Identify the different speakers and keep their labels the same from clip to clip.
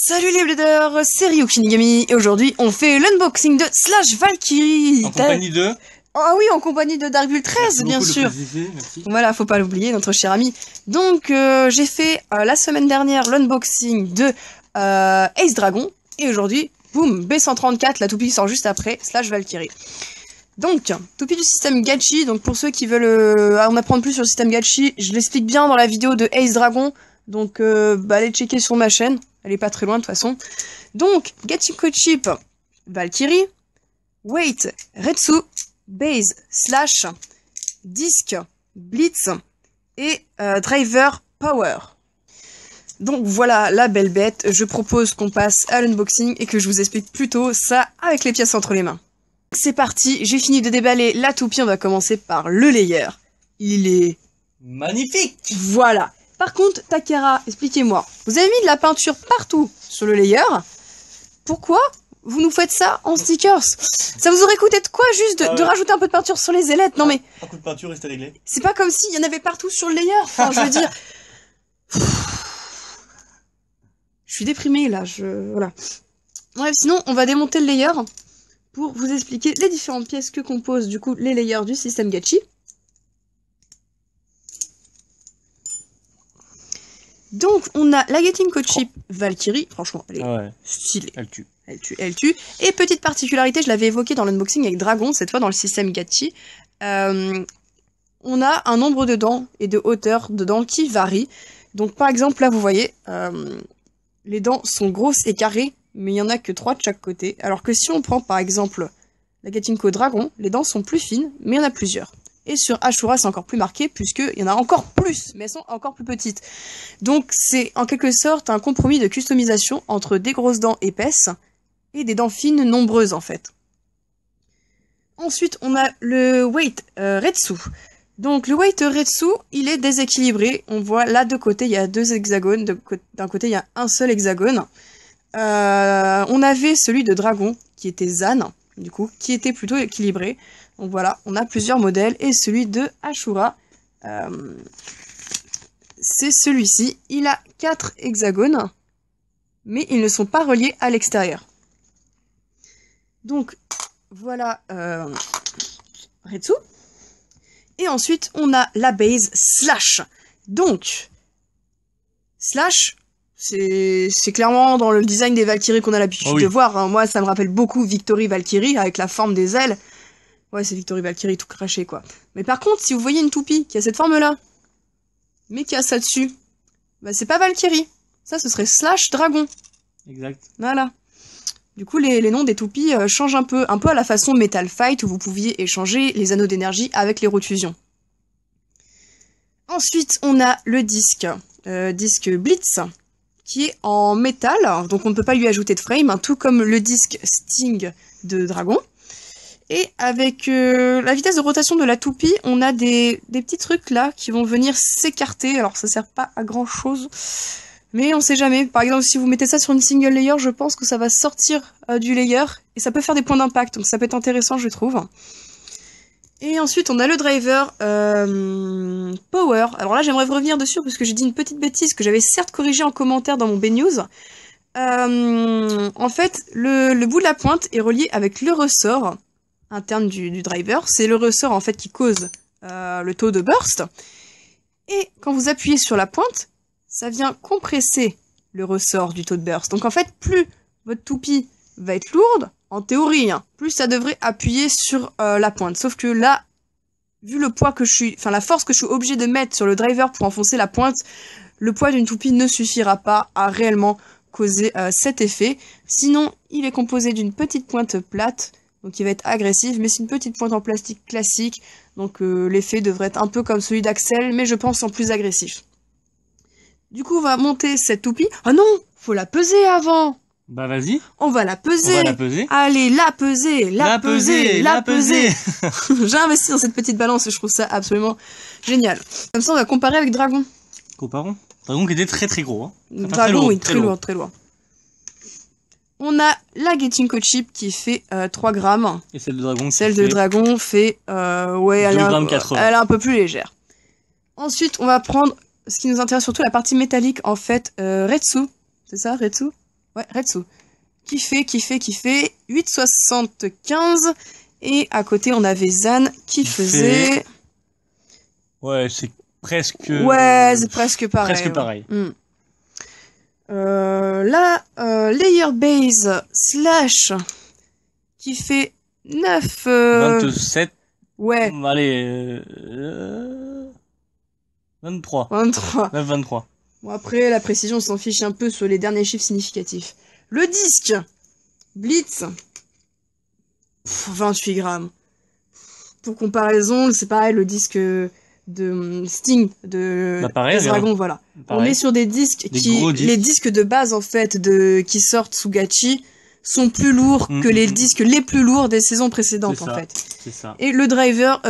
Speaker 1: Salut les bleeders, c'est Ryu Shinigami et aujourd'hui on fait l'unboxing de Slash Valkyrie.
Speaker 2: En compagnie de...
Speaker 1: Ah oui, en compagnie de Darkbull 13 bien sûr. Voilà, faut pas l'oublier, notre cher ami. Donc j'ai fait la semaine dernière l'unboxing de Ace Dragon et aujourd'hui, boum, B134, la toupie sort juste après, Slash Valkyrie. Donc, toupie du système Gachi, donc pour ceux qui veulent en apprendre plus sur le système Gachi, je l'explique bien dans la vidéo de Ace Dragon, donc allez checker sur ma chaîne. Elle est pas très loin de toute façon. Donc, Gatinko Chip, Valkyrie, Weight, Retsu, Base, Slash, Disc, Blitz et Driver Power. Donc voilà la belle bête. Je propose qu'on passe à l'unboxing et que je vous explique plutôt ça avec les pièces entre les mains. C'est parti, j'ai fini de déballer la toupie. On va commencer par le layer. Il est...
Speaker 2: magnifique!
Speaker 1: Voilà. Par contre, Takara, expliquez-moi. Vous avez mis de la peinture partout sur le layer. Pourquoi vous nous faites ça en stickers? Ça vous aurait coûté de quoi juste de rajouter un peu de peinture sur les ailettes? Non mais...
Speaker 2: un coup de peinture et c'était réglé.
Speaker 1: C'est pas comme s'il y en avait partout sur le layer. Enfin, je veux dire... Je suis déprimée là, voilà. Bref, sinon, on va démonter le layer pour vous expliquer les différentes pièces que composent du coup les layers du système Gachi. Donc, on a la Gatinko Chip Valkyrie. Franchement, elle est stylée.
Speaker 2: Elle tue.
Speaker 1: Elle tue, elle tue. Et petite particularité, je l'avais évoqué dans l'unboxing avec Dragon, cette fois dans le système Gachi. On a un nombre de dents et de hauteur de dents qui varie. Donc, par exemple, là, vous voyez, les dents sont grosses et carrées, mais il n'y en a que 3 de chaque côté. Alors que si on prend, par exemple, la Gatinko Dragon, les dents sont plus fines, mais il y en a plusieurs. Et sur Ashura, c'est encore plus marqué, puisqu'il y en a encore plus, mais elles sont encore plus petites. Donc, c'est en quelque sorte un compromis de customisation entre des grosses dents épaisses et des dents fines nombreuses, en fait. Ensuite, on a le Weight Retsu. Donc, le Weight Retsu, il est déséquilibré. On voit là, de côté, il y a 2 hexagones. D'un côté, il y a un seul hexagone. On avait celui de Dragon, qui était Zan, du coup, qui était plutôt équilibré. Donc voilà, on a plusieurs modèles, et celui de Ashura, c'est celui-ci. Il a 4 hexagones, mais ils ne sont pas reliés à l'extérieur. Donc voilà Retsu. Et ensuite, on a la base Slash. Donc, Slash, c'est clairement dans le design des Valkyries qu'on a l'habitude de voir. Hein. Moi, ça me rappelle beaucoup Victory Valkyrie, avec la forme des ailes. Ouais, c'est Victory Valkyrie tout craché, quoi. Mais par contre, si vous voyez une toupie qui a cette forme-là, mais qui a ça dessus, bah c'est pas Valkyrie. Ça, ce serait Slash Dragon.
Speaker 2: Exact.
Speaker 1: Voilà. Du coup, les noms des toupies changent un peu à la façon Metal Fight, où vous pouviez échanger les anneaux d'énergie avec les rotusions. Ensuite, on a le disque, disque Blitz, qui est en métal, donc on ne peut pas lui ajouter de frame, hein, tout comme le disque Sting de Dragon. Et avec la vitesse de rotation de la toupie, on a des petits trucs là qui vont venir s'écarter. Alors ça sert pas à grand chose, mais on sait jamais. Par exemple, si vous mettez ça sur une single layer, je pense que ça va sortir du layer et ça peut faire des points d'impact. Donc ça peut être intéressant, je trouve. Et ensuite, on a le driver Power. Alors là, j'aimerais revenir dessus parce que j'ai dit une petite bêtise que j'avais certes corrigée en commentaire dans mon B-News. En fait, le bout de la pointe est relié avec le ressort interne du driver. C'est le ressort en fait qui cause le taux de burst. Et quand vous appuyez sur la pointe, ça vient compresser le ressort du taux de burst. Donc en fait, plus votre toupie va être lourde, en théorie, hein, plus ça devrait appuyer sur la pointe. Sauf que là, vu le poids que je suis, enfin la force que je suis obligée de mettre sur le driver pour enfoncer la pointe, le poids d'une toupie ne suffira pas à réellement causer cet effet. Sinon, il est composé d'une petite pointe plate, donc il va être agressif, mais c'est une petite pointe en plastique classique, donc l'effet devrait être un peu comme celui d'Axel, mais je pense en plus agressif. Du coup, on va monter cette toupie. Ah non, faut la peser avant.
Speaker 2: Bah vas-y.
Speaker 1: On va la peser.
Speaker 2: On va la peser.
Speaker 1: Allez, la peser.
Speaker 2: La peser.
Speaker 1: J'ai investi dans cette petite balance et je trouve ça absolument génial. Comme ça, on va comparer avec Dragon.
Speaker 2: Comparons. Dragon qui était très très gros. Hein.
Speaker 1: Enfin, Dragon, oui, très lourd, très lourd. On a la Gatinko Chip qui fait 3 grammes.
Speaker 2: Et celle de Dragon
Speaker 1: Dragon fait... ouais, elle est un peu plus légère. Ensuite, on va prendre ce qui nous intéresse surtout, la partie métallique, en fait, Retsu. C'est ça, Retsu? Ouais, Retsu. Qui fait 8,75. Et à côté, on avait Zan qui faisait...
Speaker 2: Ouais, c'est presque...
Speaker 1: Ouais, c'est presque pareil.
Speaker 2: Presque pareil.
Speaker 1: Là, Layer Base Slash qui fait 9...
Speaker 2: 27.
Speaker 1: Ouais.
Speaker 2: Allez, 23.
Speaker 1: 23.
Speaker 2: 23.
Speaker 1: Bon, après, la précision, on s'en fiche un peu sur les derniers chiffres significatifs. Le disque Blitz, 28 grammes. Pour comparaison, c'est pareil, le disque de Sting, de Dragon, voilà. Pareil. On est sur des disques les disques de base, en fait, qui sortent sous Gachi, sont plus lourds que les disques les plus lourds des saisons précédentes, en fait.
Speaker 2: C'est ça.
Speaker 1: Et le driver,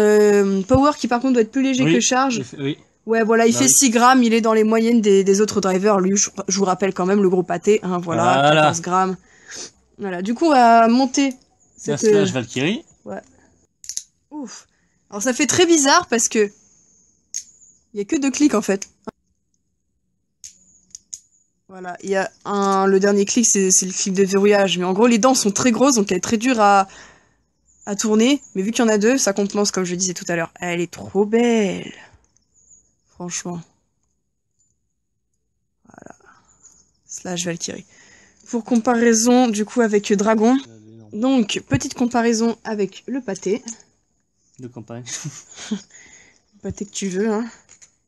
Speaker 1: Power, qui par contre doit être plus léger que Charge.
Speaker 2: Oui.
Speaker 1: Ouais, voilà, il fait 6 grammes, il est dans les moyennes des autres drivers. Lui, je vous rappelle quand même le gros pâté, hein, voilà, 14 grammes. Voilà, du coup, on va monter
Speaker 2: cette... Slash Valkyrie.
Speaker 1: Ouais. Ouf. Alors, ça fait très bizarre parce que il y a que 2 clics, en fait. Voilà, il y a le dernier clic, c'est le clic de verrouillage. Mais en gros, les dents sont très grosses, donc elle est très dure à tourner. Mais vu qu'il y en a 2, ça compense, comme je disais tout à l'heure. Elle est trop belle. Franchement. Voilà. Slash Valkyrie. Pour comparaison, du coup, avec Dragon. Donc, petite comparaison avec le pâté.
Speaker 2: De campagne.
Speaker 1: Le pâté que tu veux, hein.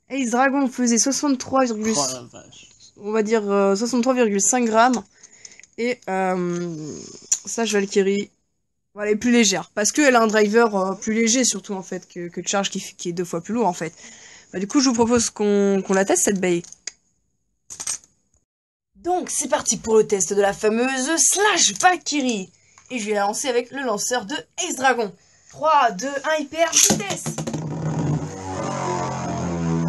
Speaker 1: Ace Dragon faisait 63, on va dire 63,5 grammes. Et Slash Valkyrie, voilà, elle est plus légère. Parce qu'elle a un driver plus léger, surtout, en fait, que Charge qui est 2 fois plus lourd, en fait. Bah, du coup, je vous propose qu'on la teste, cette baie. Donc, c'est parti pour le test de la fameuse Slash Valkyrie. Et je vais la lancer avec le lanceur de Ace Dragon. 3, 2, 1, hyper vitesse.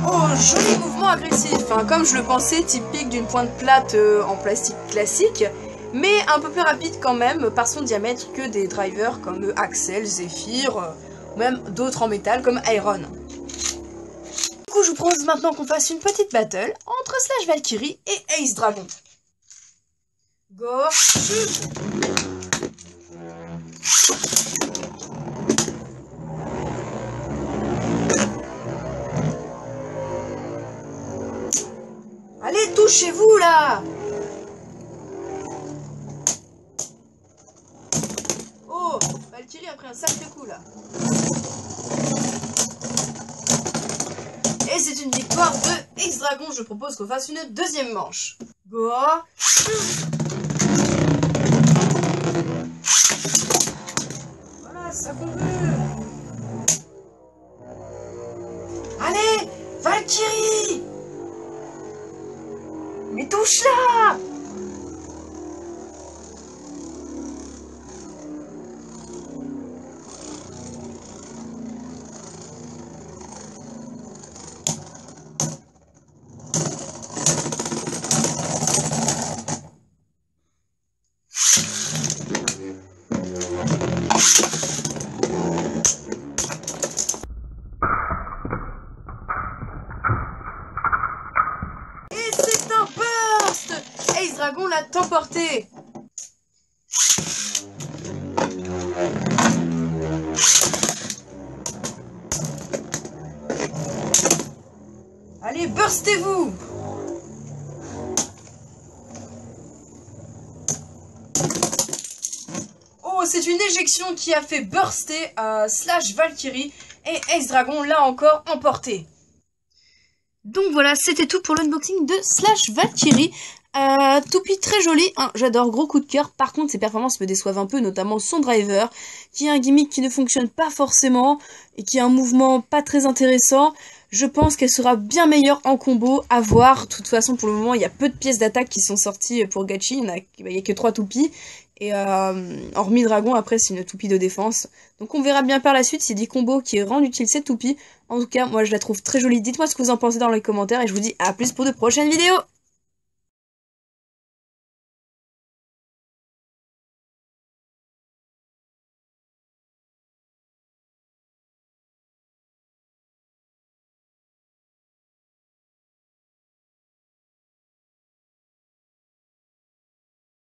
Speaker 1: Oh, joli mouvement agressif. Enfin, comme je le pensais, typique d'une pointe plate en plastique classique. Mais un peu plus rapide quand même, par son diamètre, que des drivers comme Axel, Zephyr, ou même d'autres en métal comme Iron. Du coup, je vous propose maintenant qu'on fasse une petite battle entre Slash Valkyrie et Ace Dragon. Go, shoot! Allez, touchez-vous là! Oh, Valkyrie a pris un sacré coup là. Et c'est une victoire de Ace Dragon. Je propose qu'on fasse une deuxième manche. Go! Voilà, ça qu'on veut. Allez, Valkyrie! Mais touche-la! Et c'est un burst! Ace Dragon l'a emporté! Allez, burstez-vous! Oh, c'est une éjection qui a fait burster Slash Valkyrie et Ace Dragon l'a encore emporté. Donc voilà, c'était tout pour l'unboxing de Slash Valkyrie. Toupie très jolie, hein, j'adore, gros coup de cœur. Par contre, ses performances me déçoivent un peu, notamment son driver, qui a un gimmick qui ne fonctionne pas forcément et qui a un mouvement pas très intéressant. Je pense qu'elle sera bien meilleure en combo, à voir. De toute façon, pour le moment, il y a peu de pièces d'attaque qui sont sorties pour Gachi. Il y a que 3 toupies. Et hormis Dragon, après, c'est une toupie de défense. Donc on verra bien par la suite si des combos qui rendent utile cette toupie. En tout cas, moi, je la trouve très jolie. Dites-moi ce que vous en pensez dans les commentaires. Et je vous dis à plus pour de prochaines vidéos.